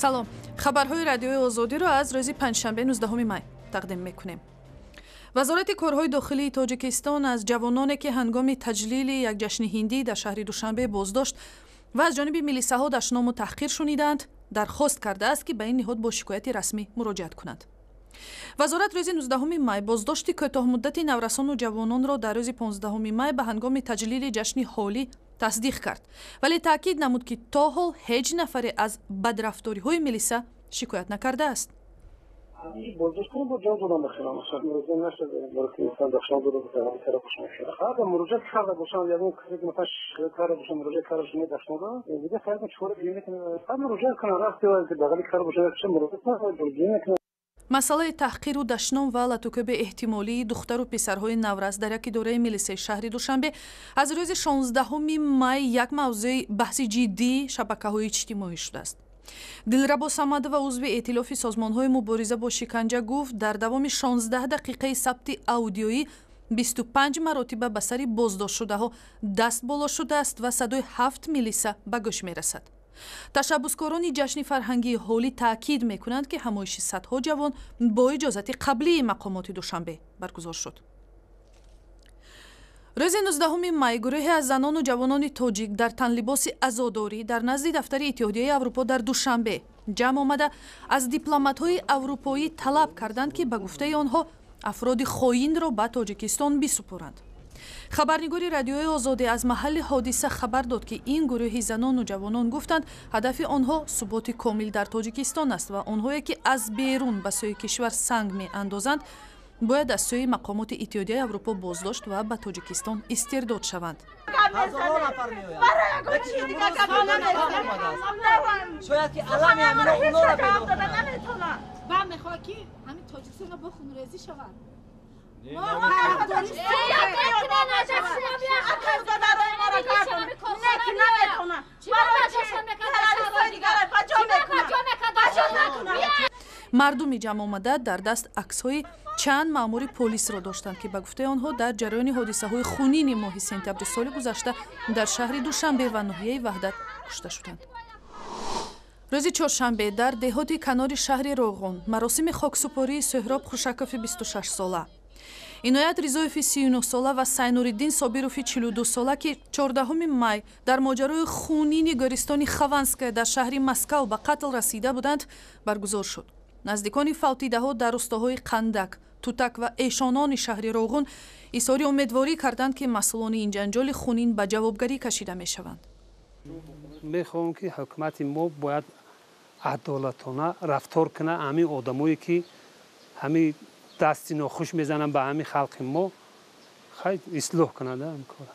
салом. хабарҳои радиои озодиро аз рӯзи панҷшанбе 19 май тақдим мекунем. вазорати корҳои дохилии тоҷикистон аз ҷавононе ки ҳангоми таҷлили як ҷашни ҳиндӣ дар шаҳри Душанбе боздошт ва аз ҷониби милисаҳо даштному таҳқир шуниданд, дархост кардааст ки ба ин ниҳод бо шикояти расмӣ муроҷиат кунанд. вазорат рӯзи 19 май боздошти кӯтоҳмуддати наврасону ҷавононро дар рӯзи 15 май ба ҳангоми таҷлили ҷашни ҳолӣ тасдиқ кард, вале таъкид намуд ки то ҳол ҳеҷ нафаре аз бадрафториҳои милиса шикоят накардааст. масъалаи таҳқиру даштном ва латукӯби эҳтимолии духтару писарҳои наврас дар як идораи милисаи шаҳри Душанбе аз рӯзи 16 май як мавзӯи баҳси ҷиддии шабакаҳои иҷтимоӣ шудааст. дилрабо самадова узви эътилофи созмонҳои мубориза бо шиканҷа гуфт, дар давоми 16 дақиқаи сабти аудиоӣ 25 маротиба ба сари боздоштшудаҳо даст боло шудааст ва садои 7 милиса ба гӯш мерасад. ташаббускорони ҷашни фарҳангии ҳолӣ таъкид мекунанд ки ҳамоиши садҳо ҷавон бо иҷозати қаблии мақомоти Душанбе баргузор шуд. рӯзи 19 май гурӯҳе аз занону ҷавонони тоҷик дар танлибоси азодорӣ дар назди дафтари Иттиҳоди Аврупо дар Душанбе ҷамъ омада аз дипломатҳои аврупоӣ талаб карданд ки ба гуфтаи онҳо афроди хоинро ба Тоҷикистон бисупоранд. хабарнигори радиои озодӣ аз маҳалли ҳодиса хабар дод ки ин гурӯҳи занону ҷавонон гуфтанд ҳадафи онҳо суботи комил дар Тоҷикистон аст ва онҳое ки аз берун ба сӯи кишвар санг меандозанд бояд аз сӯи мақомоти Иттиҳодияи Аврупо боздошт ва ба Тоҷикистон истирдод шаванд. мардуми ҷамъомада дар даст аксҳои чанд маъмури полисро доштанд ки ба гуфтаи онҳо дар ҷараёни ҳодисаҳои хунини моҳи сентябри соли гузашта дар шаҳри Душанбе ва ноҳияи Ваҳдат кушта шуданд. рӯзи чоршанбе дар деҳоти канори шаҳри Роғун маросими хоксупории Сӯҳроб Хушакови 26 сола, Иноят Ризоеви 39 сола ва Сайнуриддин Собирови 42 сола ки 14 май дар моҷарои хунини гӯристони Хованская дар шаҳри Москав ба қатл расида буданд баргузор шуд. наздикони фавтидаҳо дар рӯстаҳои Қандак, Тутак ва эшонони шаҳри Роғун изҳори умедворӣ карданд ки масъулони ин ҷанҷоли хунин ба ҷавобгарӣ кашида мешаванд. мехоҳам ки ҳукумати мо бояд адолатона рафтор кунад, ҳамин одамое ки ҳамин дасти нохуш мезананд ба ҳамин халқи мо хай ислоҳ кунад ин кор.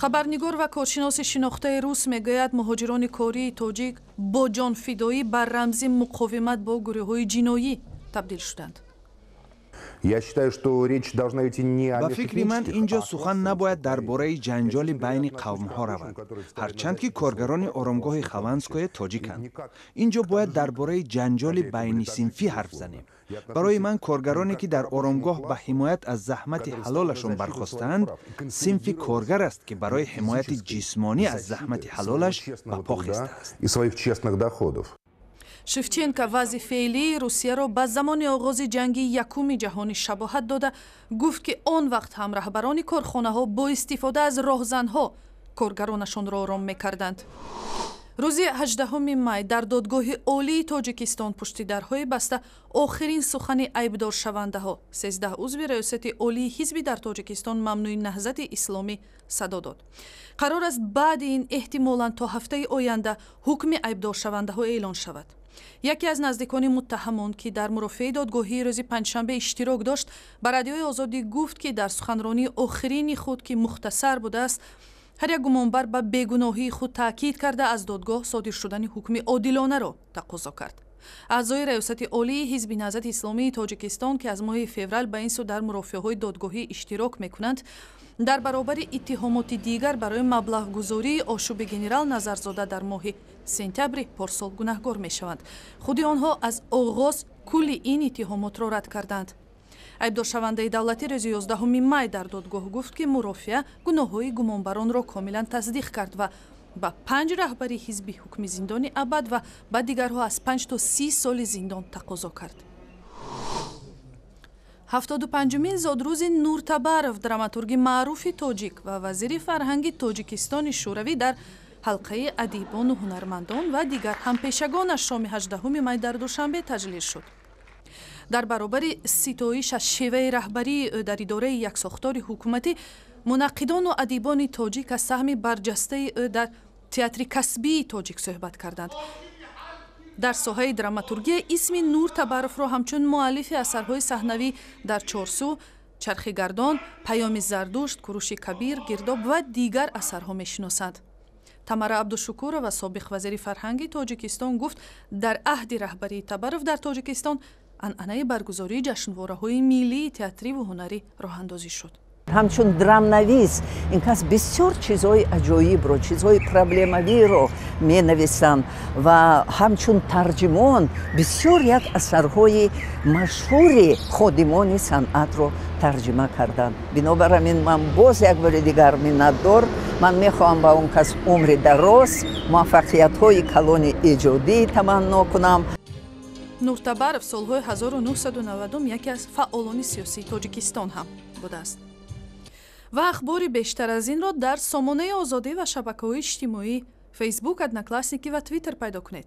хабарнигор ва коршиноси шинохтаи рус мегӯяд муҳоҷирони кории тоҷик бо ҷонфидоӣ ба рамзи муқовимат бо гурӯҳҳои ҷиноӣ табдил шуданд. ба фикри ман инҷо сухан набояд дар бораи ҷанҷоли байни қавмҳо равад, ҳарчанд ки коргарони оромгоҳи Хованское тоҷиканд. инҷо бояд дар бораи ҷанҷоли байнисинфӣ ҳарф занем. барои ман коргароне ки дар оромгоҳ ба ҳимоят аз заҳмати ҳалолашон бархостаанд, синфи коргар аст ки барои ҳимояти ҷисмонӣ аз заҳмати ҳалолаш ба по хестааст. шевченко вазъи феълии русияро ба замони оғози ҷанги якуми ҷаҳонӣ шабоҳат дода гуфт ки он вақт ҳам раҳбарони корхонаҳо бо истифода аз роҳзанҳо коргаронашонро ором мекарданд. рӯзи 18 май дар додгоҳи олии Тоҷикистон пушти дарҳои баста охирин сухани айбдоршавандаҳо 13 узви раёсати олии ҳизби дар Тоҷикистон мамнӯи наҳзати исломӣ садо дод. қарор аст баъди ин эҳтимолан то ҳафтаи оянда ҳукми айбдоршавандаҳо эълон шавад. яке аз наздикони муттаҳамон ки дар мурофиаи додгоҳии рӯзи панҷшанбе иштирок дошт ба радиои озодӣ гуфт ки дар суханронии охирини худ ки мухтасар будааст, ҳар як гумонбар ба бегуноҳии худ таъкид карда аз додгоҳ содир шудани ҳукми одилонаро тақозо кард. аъзои раёсати олии ҳизби наҳзати исломии Тоҷикистон ки аз моҳи феврал ба ин су дар мурофиаҳои додгоҳӣ иштирок мекунанд, дар баробари иттиҳомоти дигар барои маблағгузории ошуби генерал Назарзода дар моҳи сентябри порсол гунаҳгор мешаванд. худи онҳо аз оғоз кулли ин иттиҳомотро рад карданд. айбдоршавандаи давлатӣ рӯзи 11 май дар додгоҳ гуфт ки мурофиа гуноҳҳои гумонбаронро комилан тасдиқ кард ва ба 5 раҳбари ҳизби ҳукми зиндони абад ва ба дигарҳо аз 5 то 30 соли зиндон тақозо кард. 75-мин зодрӯзи Нур Табаров, драматурги маъруфи тоҷик ва вазири фарҳанги Тоҷикистони шӯравӣ дар ҳалқаи адибону ҳунармандон ва дигар ҳампешагонаш шоми 18 май дар Душанбе таҷлил шуд. дар баробари ситоиш аз шеваи раҳбарии ӯ дар идораи яксохтори ҳукуматӣ, мунаққидону адибони тоҷик аз саҳми барҷастаи ӯ дар театри касбии тоҷик суҳбат карданд. дар соҳаи драматургия исми Нур Табаровро ҳамчун муаллифи асарҳои саҳнавӣ дар чорсу, чархи гардон, паёми зардушт, куруши кабир, гирдоб ва дигар асарҳо мешиносанд. тамара абдушукурова, собиқ вазири фарҳанги Тоҷикистон, гуфт дар аҳди раҳбарии Табаров дар Тоҷикистон анъанаи баргузории ҷашнвораҳои миллии театриву ҳунарӣ роҳандозӣ шуд. ҳамчун драмнавис ин кас бисёр чизҳои аҷоибро, чизҳои проблемавиро менависанд ва ҳамчун тарҷимон бисёр як асарҳои машҳури ходимони санъатро тарҷима карданд. бинобар ҳамин ман боз як бори дигар миннатдор. ман мехоҳам ба он кас умри дароз, муваффақиятҳои калони эҷодӣ таманно кунам. Нур Табаров солҳои 1990 яке аз фаъолони сиёсии Тоҷикистон ҳам будааст. ва ахбори бештар аз инро дар сомонаи озодӣ ва шабакаҳои иҷтимоӣ, фейсбук, одноклассники ва твиттер пайдо кунед.